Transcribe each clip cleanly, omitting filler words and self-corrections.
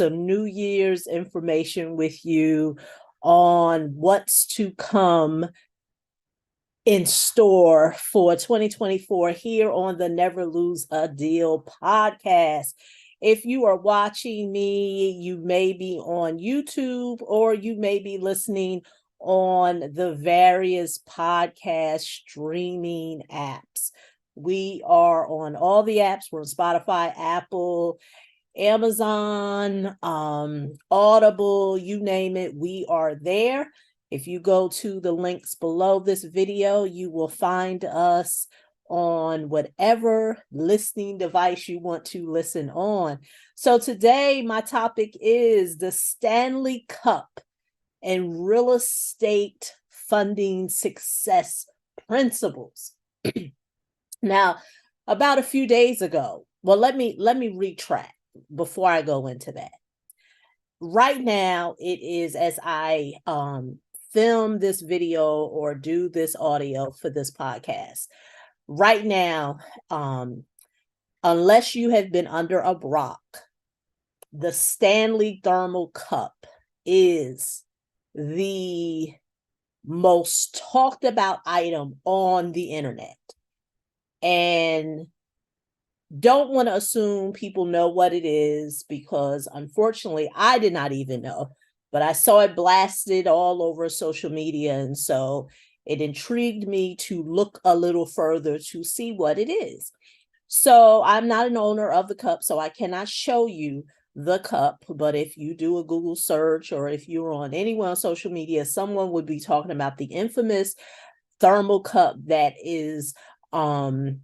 some New Year's information with you on what's to come in store for 2024 here on the Never Lose a Deal podcast. If you are watching me, you may be on YouTube or you may be listening on the various podcast streaming apps. We are on all the apps. We're on Spotify, Apple, Amazon, Audible, you name it, we are there. If you go to the links below this video, you will find us on whatever listening device you want to listen on. So today, my topic is the Stanley Cup and real estate funding success principles. Now, about a few days ago, well, let me retract before I go into that. Right now, it is as I film this video or do this audio for this podcast. Right now, unless you have been under a rock, the Stanley Thermal Cup is the most talked about item on the internet. And don't want to assume people know what it is, because unfortunately I did not even know, but I saw it blasted all over social media, and so it intrigued me to look a little further to see what it is. So I'm not an owner of the cup, so I cannot show you the cup, but if you do a Google search or if you're on anywhere on social media, someone would be talking about the infamous thermal cup that is a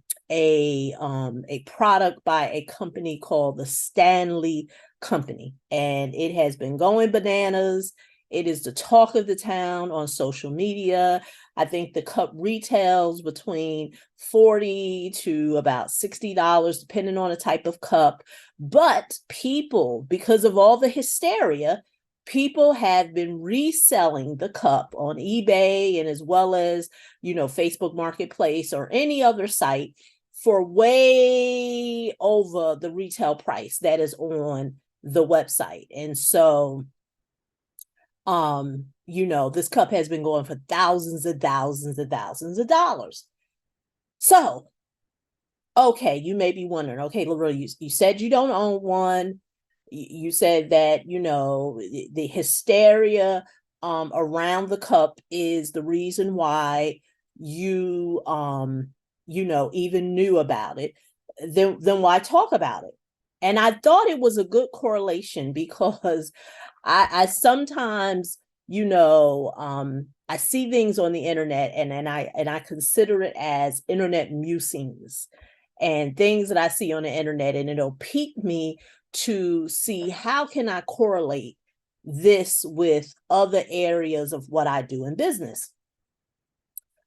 product by a company called the Stanley Company, and it has been going bananas. It is the talk of the town on social media. I think the cup retails between $40 to about $60, depending on the type of cup. But people, because of all the hysteria, people have been reselling the cup on eBay and as well as, Facebook Marketplace or any other site for way over the retail price that is on the website. And so, this cup has been going for thousands and thousands and thousands of dollars. So, okay, you may be wondering, okay, Loretta, you said you don't own one. You said that, the hysteria around the cup is the reason why you, even knew about it. Then why talk about it? And I thought it was a good correlation, because I sometimes, I see things on the internet and I consider it as internet musings and things that I see on the internet, and it'll pique me to see how can I correlate this with other areas of what I do in business.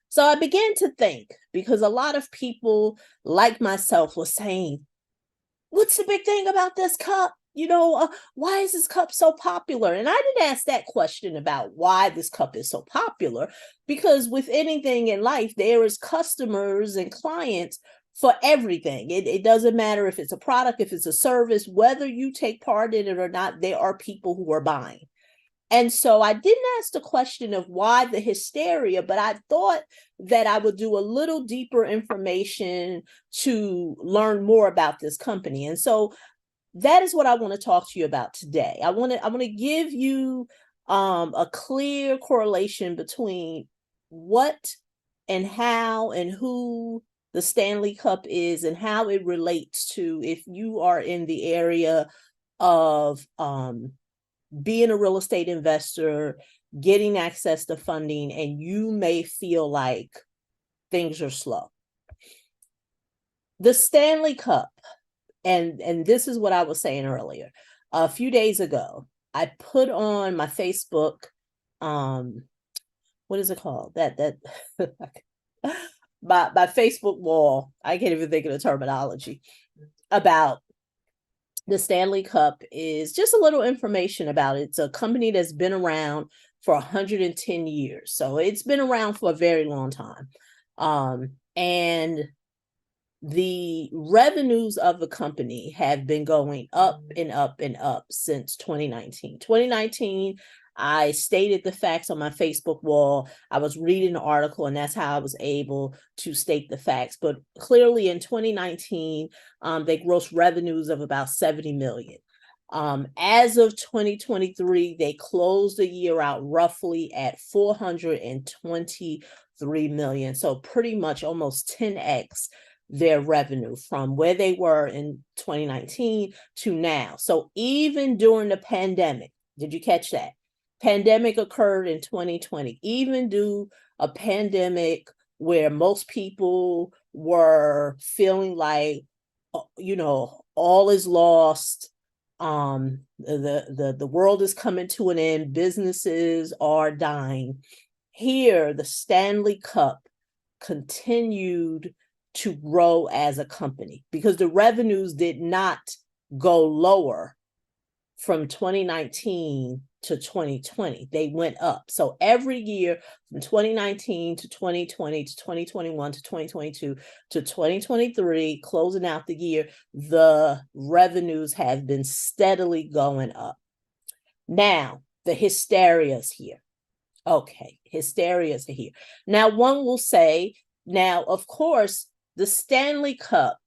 So I began to think, because a lot of people like myself were saying, what's the big thing about this cup? Why is this cup so popular? And I didn't ask that question about why this cup is so popular, because with anything in life, there is customers and clients for everything. It doesn't matter if it's a product, if it's a service, whether you take part in it or not, there are people who are buying. And so I didn't ask the question of why the hysteria, but I thought that I would do a little deeper information to learn more about this company. And so that is what I want to talk to you about today. I want to give you a clear correlation between what and how and who the Stanley Cup is and how it relates to if you are in the area of being a real estate investor, getting access to funding, and you may feel like things are slow. The Stanley Cup, and this is what I was saying earlier. A few days ago, I put on my Facebook, what is it called? That my Facebook wall, I can't even think of the terminology, about the Stanley Cup is just a little information about it. It's a company that's been around for 110 years. So it's been around for a very long time. And the revenues of the company have been going up and up and up since 2019. 2019, I stated the facts on my Facebook wall. I was reading the article, and that's how I was able to state the facts. But clearly in 2019, they grossed revenues of about 70 million. As of 2023, they closed the year out roughly at 423 million. So pretty much almost 10x their revenue from where they were in 2019 to now. So even during the pandemic, did you catch that? Pandemic occurred in 2020. Even due a pandemic where most people were feeling like, all is lost. The world is coming to an end. Businesses are dying. Here, the Stanley Cup continued to grow as a company because the revenues did not go lower from 2019 to 2020. They went up. So every year from 2019 to 2020 to 2021 to 2022 to 2023, closing out the year, the revenues have been steadily going up. Now, the hysteria is here. Okay, hysteria is here. Now, one will say, now, of course, the Stanley Cup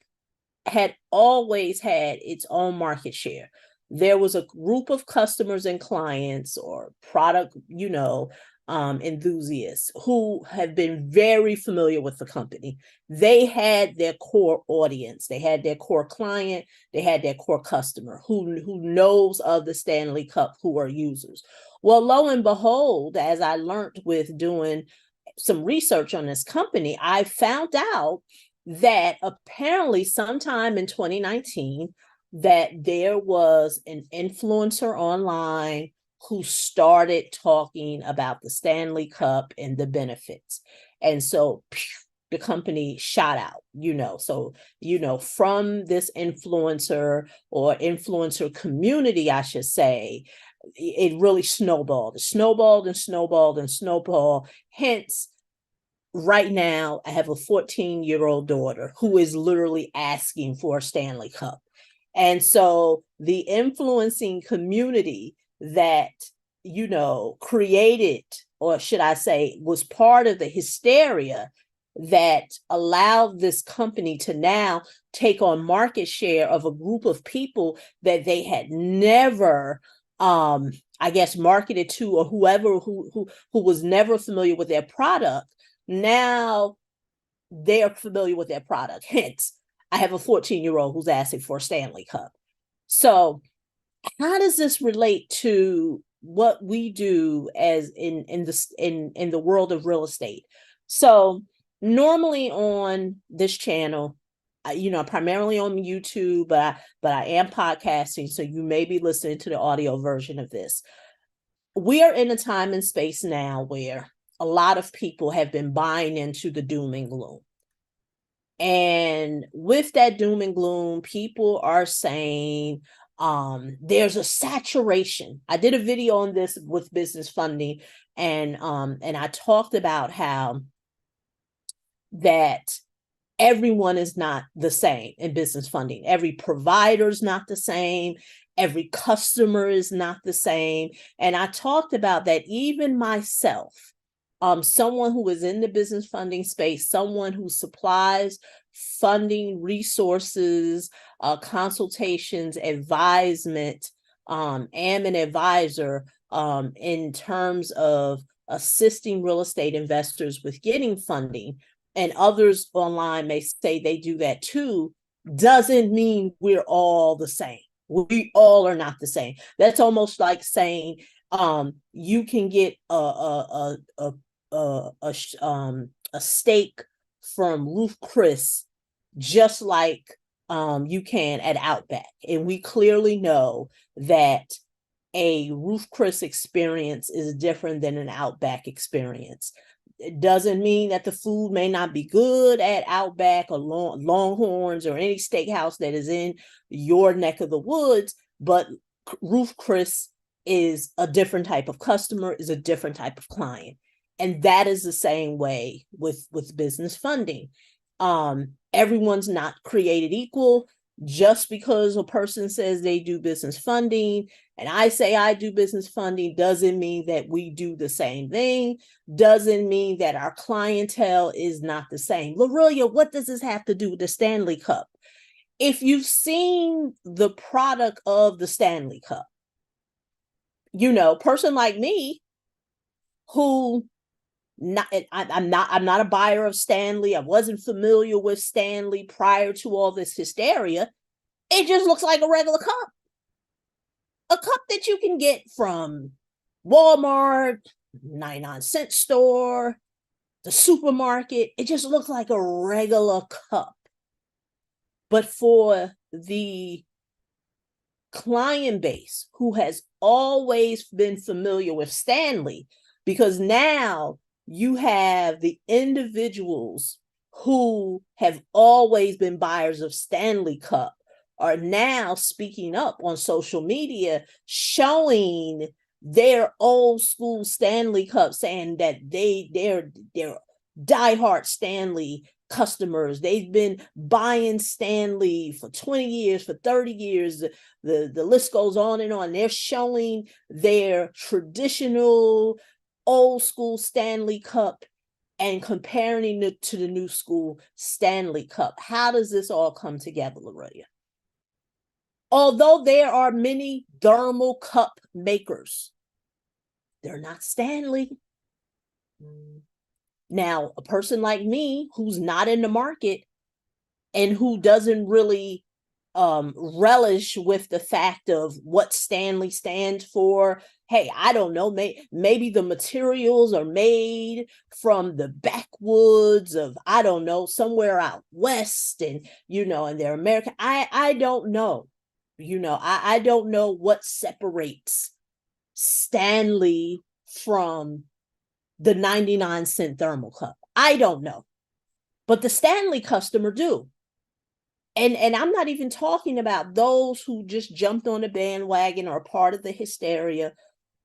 had always had its own market share. There was a group of customers and clients or product, enthusiasts who have been very familiar with the company. They had their core audience, they had their core client, they had their core customer who knows of the Stanley Cup, who are users. Well, lo and behold, as I learned with doing some research on this company, I found out that apparently sometime in 2019, that there was an influencer online who started talking about the Stanley Cup and the benefits. And so the company shot out, So, from this influencer or influencer community, I should say, it really snowballed. It snowballed and snowballed and snowballed. Hence, right now, I have a 14-year-old daughter who is literally asking for a Stanley Cup. And so the influencing community that, created, or should I say, was part of the hysteria that allowed this company to now take on market share of a group of people that they had never, marketed to, or whoever who was never familiar with their product. Now they're familiar with their product. Hence, I have a 14-year-old who's asking for a Stanley Cup. So how does this relate to what we do as in the world of real estate? So normally on this channel, primarily on YouTube, but I am podcasting, so you may be listening to the audio version of this. We are in a time and space now where a lot of people have been buying into the doom and gloom. And with that doom and gloom, people are saying there's a saturation. I did a video on this with business funding, and I talked about how that everyone is not the same in business funding. Every provider is not the same. Every customer is not the same. And I talked about that even myself, someone who is in the business funding space, someone who supplies funding, resources, consultations, advisement, am an advisor in terms of assisting real estate investors with getting funding, and others online may say they do that too, doesn't mean we're all the same. We all are not the same. That's almost like saying you can get a steak from Ruth Chris just like you can at Outback. And we clearly know that a Ruth Chris experience is different than an Outback experience. It doesn't mean that the food may not be good at Outback or Longhorns or any steakhouse that is in your neck of the woods, but Ruth Chris is a different type of customer, is a different type of client. And that is the same way with business funding. Everyone's not created equal. Just because a person says they do business funding and I say I do business funding doesn't mean that we do the same thing, doesn't mean that our clientele is not the same. Lorelia, what does this have to do with the Stanley Cup? If you've seen the product of the Stanley Cup, person like me who I'm not a buyer of Stanley. I wasn't familiar with Stanley prior to all this hysteria. It just looks like a regular cup. A cup that you can get from Walmart, 99-cent store, the supermarket. It just looks like a regular cup. But for the client base who has always been familiar with Stanley, because now you have the individuals who have always been buyers of Stanley Cup are now speaking up on social media, showing their old school Stanley Cup, saying that they're diehard Stanley customers. They've been buying Stanley for 20 years, for 30 years. The list goes on and on. They're showing their traditional old school Stanley Cup and comparing it to the new school Stanley Cup. How does this all come together, Lorelia? Although there are many thermal cup makers, they're not Stanley. Now, a person like me who's not in the market and who doesn't really relish with the fact of what Stanley stands for. Hey, I don't know, maybe the materials are made from the backwoods of, I don't know, somewhere out west, and and they're American. I don't know. I don't know what separates Stanley from the 99-cent thermal cup. I don't know. But the Stanley customer do. And I'm not even talking about those who just jumped on the bandwagon or part of the hysteria,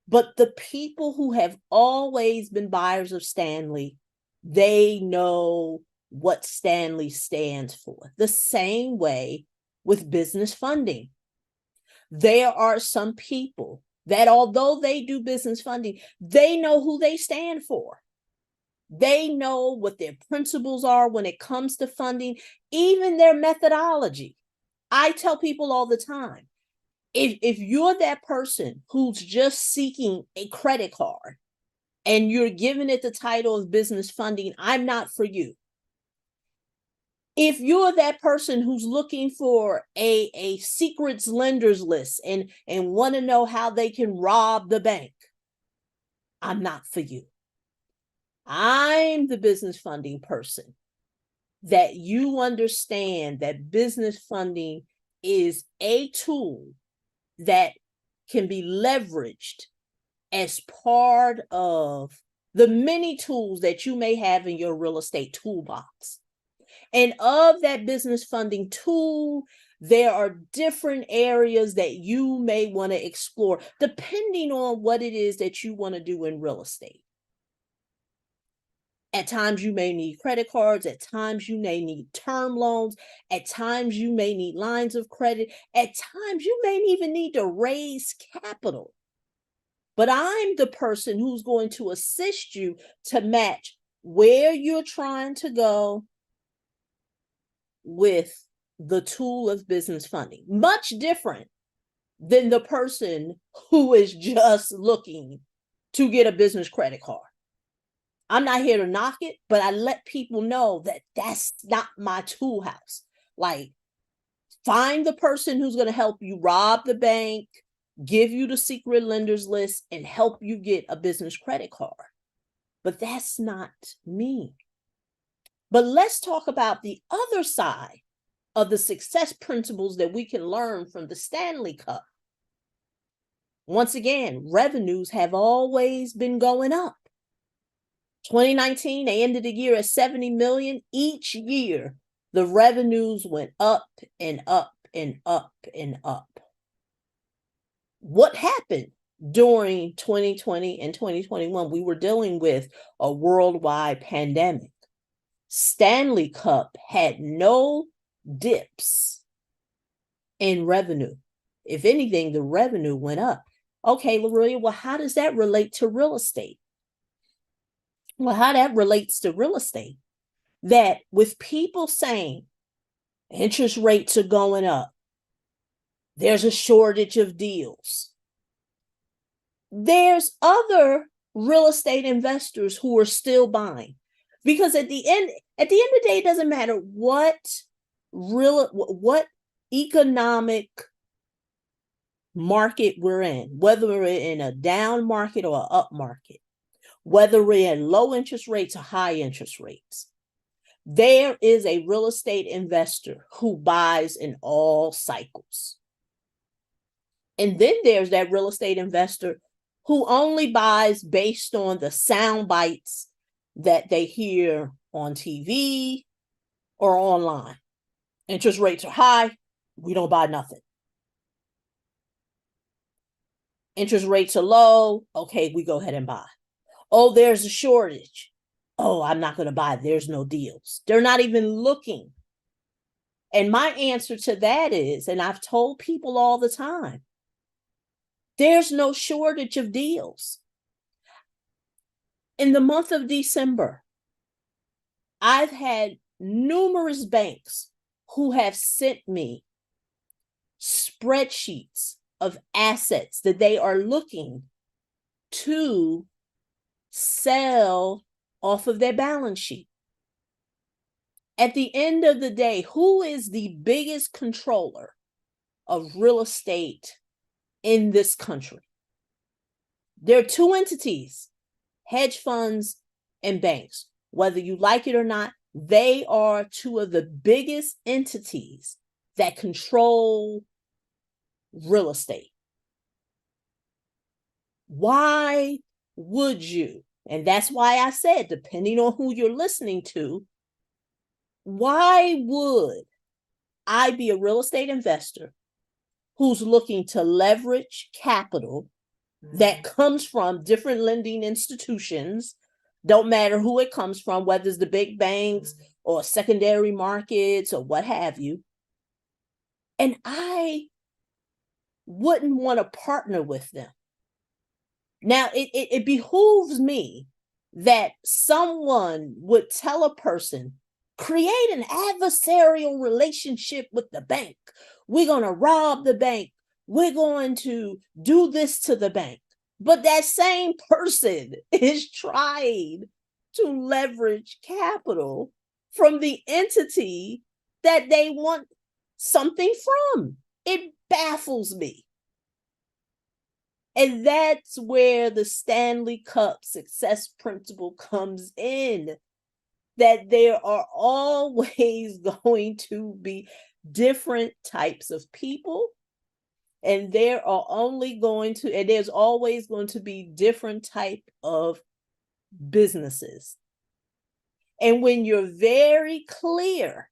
but the people who have always been buyers of Stanley, they know what Stanley stands for. The same way with business funding. There are some people that, although they do business funding, they know who they stand for. They know what their principles are when it comes to funding, even their methodology. I tell people all the time, if you're that person who's just seeking a credit card and you're giving it the title of business funding, I'm not for you. If you're that person who's looking for a secrets lenders list and want to know how they can rob the bank, I'm not for you. I'm the business funding person that you understand that business funding is a tool that can be leveraged as part of the many tools that you may have in your real estate toolbox. And of that business funding tool, there are different areas that you may want to explore depending on what it is that you want to do in real estate. At times you may need credit cards. At times you may need term loans. At times you may need lines of credit. At times you may even need to raise capital. But I'm the person who's going to assist you to match where you're trying to go with the tool of business funding. Much different than the person who is just looking to get a business credit card. I'm not here to knock it, but I let people know that that's not my tool house. Like, find the person who's going to help you rob the bank, give you the secret lenders list, and help you get a business credit card. But that's not me. But let's talk about the other side of the success principles that we can learn from the Stanley Cup. Once again, revenues have always been going up. 2019, they ended the year at 70 million. Each year, the revenues went up and up and up and up. What happened during 2020 and 2021? We were dealing with a worldwide pandemic. Stanley Cup had no dips in revenue. If anything, the revenue went up. Okay, Lorelia, well, how does that relate to real estate? Well, how that relates to real estate, that with people saying interest rates are going up, there's a shortage of deals, there's other real estate investors who are still buying. Because at the end of the day, it doesn't matter what economic market we're in, whether we're in a down market or an up market, whether we're in low interest rates or high interest rates, there is a real estate investor who buys in all cycles. And then there's that real estate investor who only buys based on the sound bites that they hear on TV or online. Interest rates are high, we don't buy nothing. Interest rates are low, okay, we go ahead and buy. Oh, there's a shortage. Oh, I'm not going to buy. There's no deals. They're not even looking. And my answer to that is, and I've told people all the time, there's no shortage of deals. In the month of December, I've had numerous banks who have sent me spreadsheets of assets that they are looking to sell off of their balance sheet. At the end of the day, who is the biggest controller of real estate in this country? There are two entities, hedge funds and banks. Whether you like it or not, they are two of the biggest entities that control real estate. Why would you? And that's why I said, depending on who you're listening to, why would I be a real estate investor who's looking to leverage capital that comes from different lending institutions? Don't matter who it comes from, whether it's the big banks or secondary markets or what have you. And I wouldn't want to partner with them. Now, it behooves me that someone would tell a person, create an adversarial relationship with the bank. We're going to rob the bank. We're going to do this to the bank. But that same person is trying to leverage capital from the entity that they want something from. It baffles me. And that's where the Stanley Cup success principle comes in, that there are always going to be different types of people, and there's always going to be different type of businesses. And when you're very clear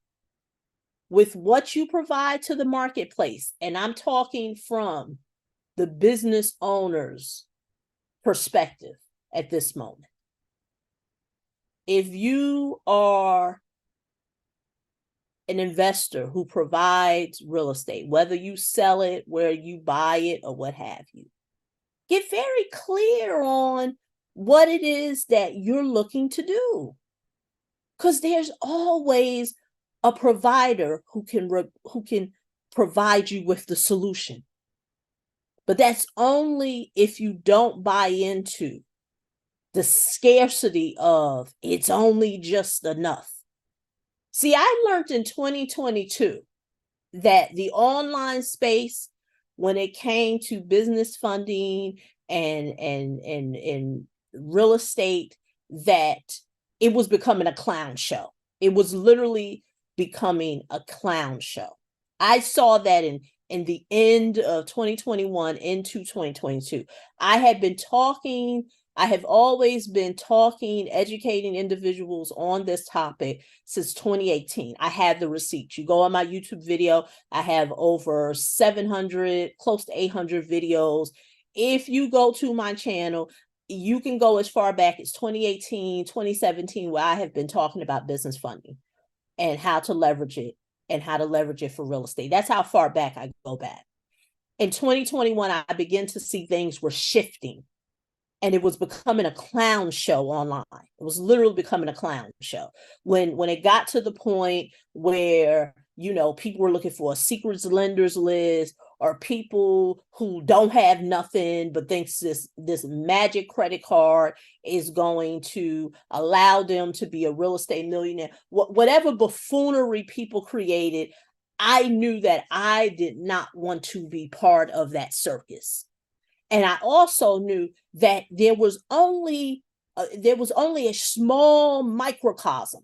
with what you provide to the marketplace, and I'm talking from the business owner's perspective at this moment. If you are an investor who provides real estate, whether you sell it, where you buy it, or what have you, get very clear on what it is that you're looking to do. Because there's always a provider who can provide you with the solution. But that's only if you don't buy into the scarcity of it's only just enough. See, I learned in 2022 that the online space, when it came to business funding and real estate, that it was becoming a clown show. It was literally becoming a clown show. I saw that in the end of 2021 into 2022. I have always been talking, educating individuals on this topic since 2018. I have the receipts. You go on my YouTube video, I have over 700, close to 800 videos. If you go to my channel, you can go as far back as 2018, 2017, where I have been talking about business funding and how to leverage it and how to leverage it for real estate. That's how far back I go back. In 2021, I began to see things were shifting, and it was becoming a clown show online. It was literally becoming a clown show. When it got to the point where, people were looking for a secrets lenders list, or people who don't have nothing but thinks this magic credit card is going to allow them to be a real estate millionaire. Whatever buffoonery people created, I knew that I did not want to be part of that circus. And I also knew that there was only a small microcosm.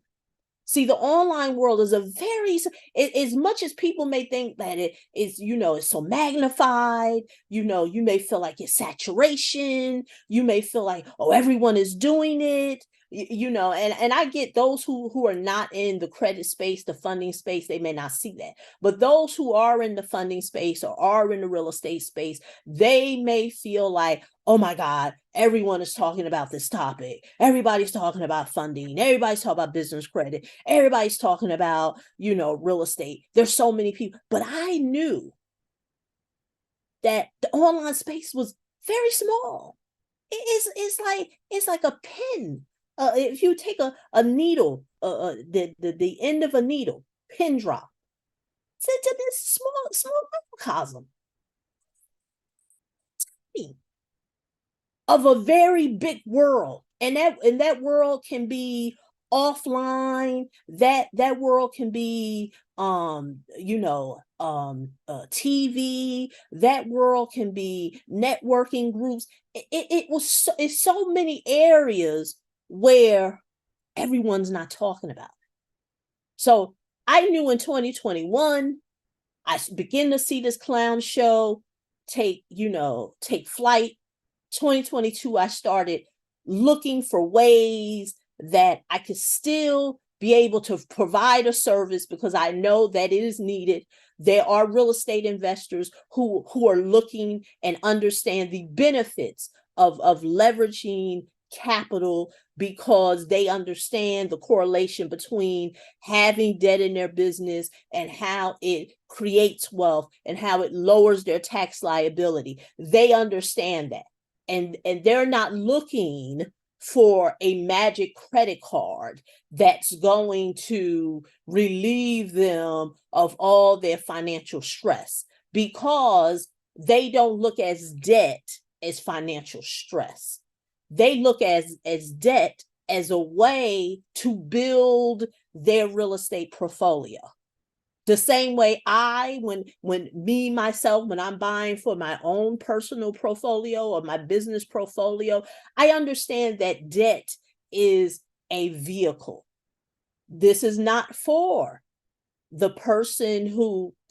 See, the online world is as much as people may think that it is, it's so magnified, you may feel like it's saturation, you may feel like, oh, everyone is doing it, and I get those who are not in the credit space, the funding space, they may not see that. But those who are in the funding space or are in the real estate space, they may feel like, oh my God, everyone is talking about this topic. Everybody's talking about funding. Everybody's talking about business credit. Everybody's talking about, real estate. There's so many people. But I knew that the online space was very small. It's like a pin. If you take a needle, the end of a needle, pin drop, it's a this small microcosm of a very big world, and that world can be offline. That world can be TV. That world can be networking groups. It's so many areas where everyone's not talking about it. So I knew in 2021, I begin to see this clown show take flight. 2022, I started looking for ways that I could still be able to provide a service, because I know that it is needed. There are real estate investors who are looking and understand the benefits of leveraging capital, because they understand the correlation between having debt in their business and how it creates wealth and how it lowers their tax liability. They understand that. And they're not looking for a magic credit card that's going to relieve them of all their financial stress, because they don't look as debt as financial stress. They look as debt as a way to build their real estate portfolio. The same way when I'm buying for my own personal portfolio or my business portfolio, I understand that debt is a vehicle. This is not for the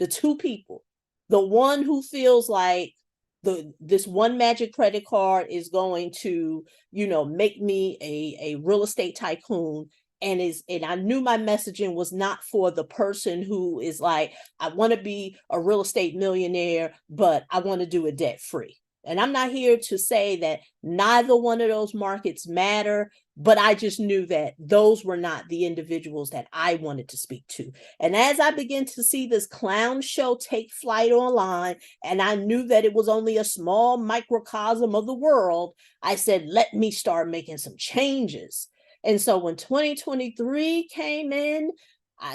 two people, the one who feels like this one magic credit card is going to, make me a real estate tycoon. And I knew my messaging was not for the person who is like, I want to be a real estate millionaire, but I want to do it debt free. And I'm not here to say that neither one of those markets matter, but I just knew that those were not the individuals that I wanted to speak to. And as I began to see this clown show take flight online, and I knew that it was only a small microcosm of the world, I said, let me start making some changes. And so when 2023 came in,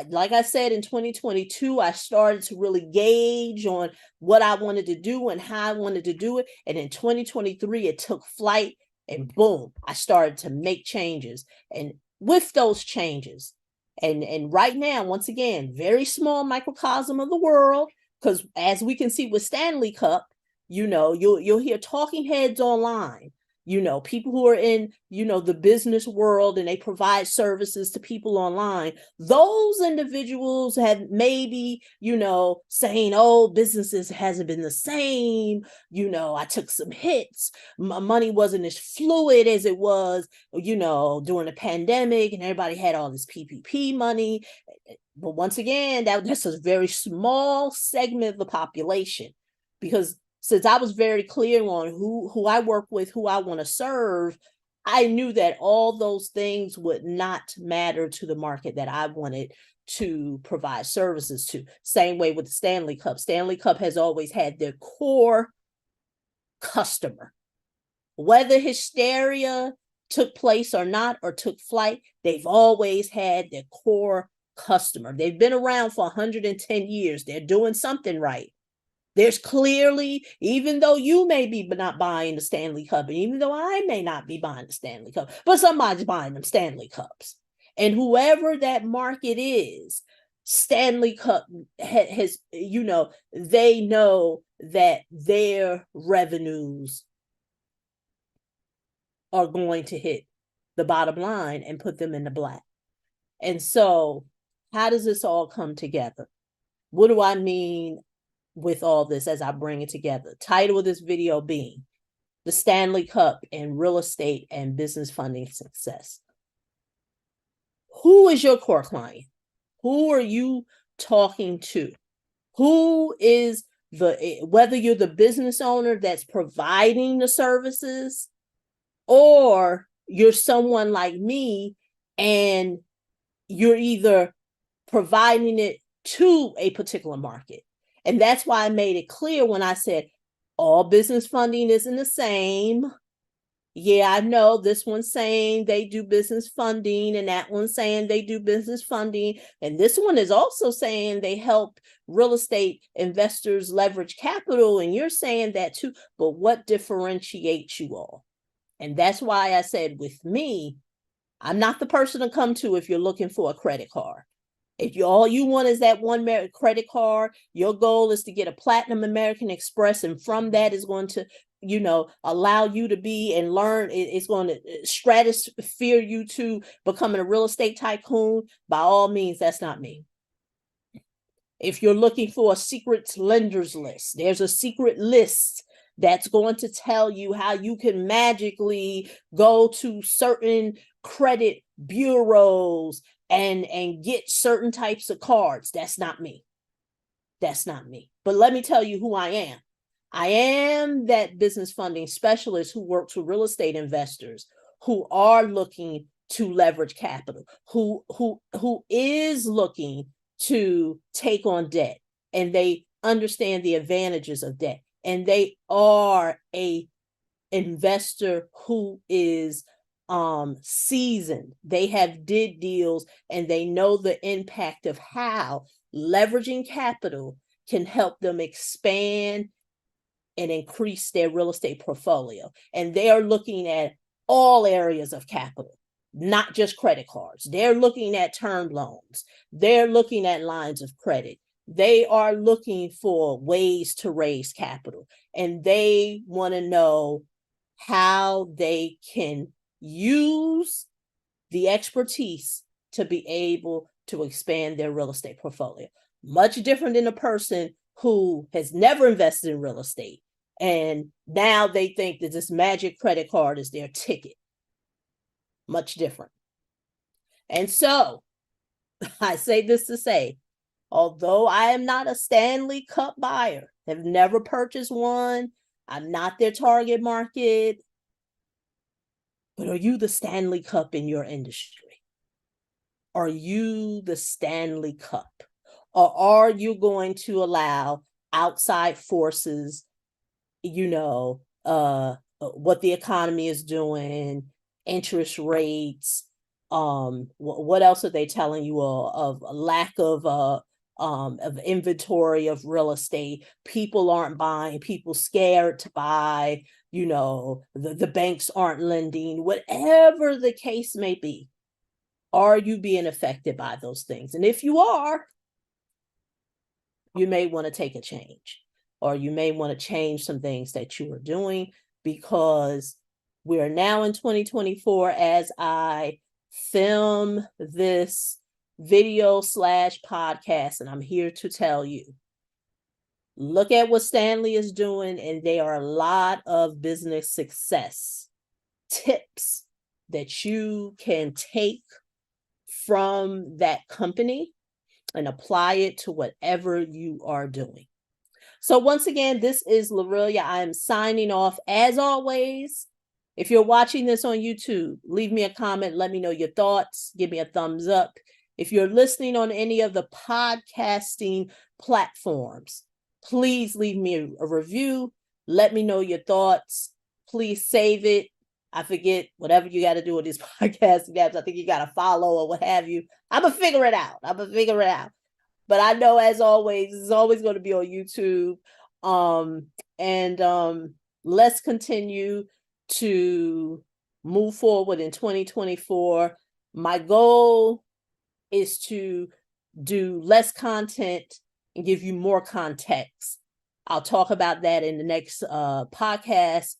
like I said, in 2022, I started to really gauge on what I wanted to do and how I wanted to do it. And in 2023, it took flight, and boom, I started to make changes. And with those changes, and right now, once again, very small microcosm of the world, because as we can see with Stanley Cup, you'll hear talking heads online. People who are in, the business world, and they provide services to people online. Those individuals have maybe, saying, oh, businesses hasn't been the same. I took some hits. My money wasn't as fluid as it was, during the pandemic, and everybody had all this PPP money. But once again, that's a very small segment of the population, because since I was very clear on who I work with, who I want to serve, I knew that all those things would not matter to the market that I wanted to provide services to. Same way with the Stanley Cup. Stanley Cup has always had their core customer. Whether Hysteria took place or not, or took flight, they've always had their core customer. They've been around for 110 years. They're doing something right. There's clearly, even though you may be not buying the Stanley Cup, and even though I may not be buying the Stanley Cup, but somebody's buying them Stanley Cups. And whoever that market is, Stanley Cup has, they know that their revenues are going to hit the bottom line and put them in the black. And so, how does this all come together? What do I mean with all this as I bring it together? Title of this video being the Stanley Cup and Real Estate and Business Funding Success. Who is your core client? Who are you talking to? Who is whether you're the business owner that's providing the services, or you're someone like me and you're either providing it to a particular market. And that's why I made it clear when I said all business funding isn't the same. Yeah, I know this one's saying they do business funding, and that one's saying they do business funding. And this one is also saying they help real estate investors leverage capital. And you're saying that too. But what differentiates you all? And that's why I said with me, I'm not the person to come to if you're looking for a credit card. If all you want is that one credit card, your goal is to get a Platinum American Express, and from that is going to, allow you to be and learn. It's going to stratosphere you to becoming a real estate tycoon. By all means, that's not me. If you're looking for a secret lenders list, there's a secret list that's going to tell you how you can magically go to certain credit bureaus and get certain types of cards. That's not me. That's not me. But let me tell you who I am. I am that business funding specialist who works with real estate investors who are looking to leverage capital, who is looking to take on debt, and they understand the advantages of debt. And they are a investor who is seasoned. They have did deals, and they know the impact of how leveraging capital can help them expand and increase their real estate portfolio. And they are looking at all areas of capital, not just credit cards. They're looking at term loans. They're looking at lines of credit. They are looking for ways to raise capital, and they want to know how they can use the expertise to be able to expand their real estate portfolio. Much different than a person who has never invested in real estate, and now they think that this magic credit card is their ticket. Much different. And so I say this to say, although I am not a Stanley Cup buyer, have never purchased one, I'm not their target market, but are you the Stanley Cup in your industry? Are you the Stanley Cup? Or are you going to allow outside forces, what the economy is doing, interest rates, what else are they telling you all, of a lack of inventory of real estate? People aren't buying, people scared to buy, the banks aren't lending, whatever the case may be. Are you being affected by those things? And if you are, you may want to take a change, or you may want to change some things that you are doing, because we are now in 2024 as I film this video / podcast, and I'm here to tell you, look at what Stanley is doing, and there are a lot of business success tips that you can take from that company and apply it to whatever you are doing. So once again, this is Lorelia. I am signing off. As always, if you're watching this on YouTube, leave me a comment. Let me know your thoughts. Give me a thumbs up. If you're listening on any of the podcasting platforms, please leave me a review. Let me know your thoughts. Please save it. I forget whatever you got to do with these podcasting apps. I think you got to follow or what have you. I'm going to figure it out. But I know, as always, it's always going to be on YouTube. Let's continue to move forward in 2024. My goal is to do less content and give you more context. I'll talk about that in the next podcast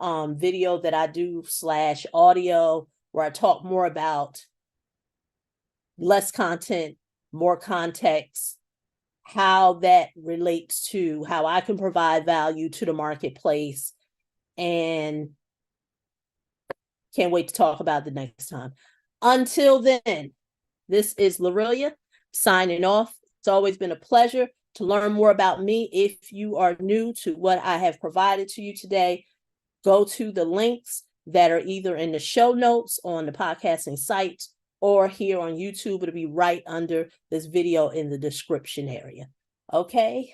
video that I do / audio, where I talk more about less content, more context, how that relates to how I can provide value to the marketplace, and can't wait to talk about the next time. Until then, this is Lorelia signing off. It's always been a pleasure to learn more about me. If you are new to what I have provided to you today, go to the links that are either in the show notes on the podcasting site or here on YouTube. It'll be right under this video in the description area. Okay.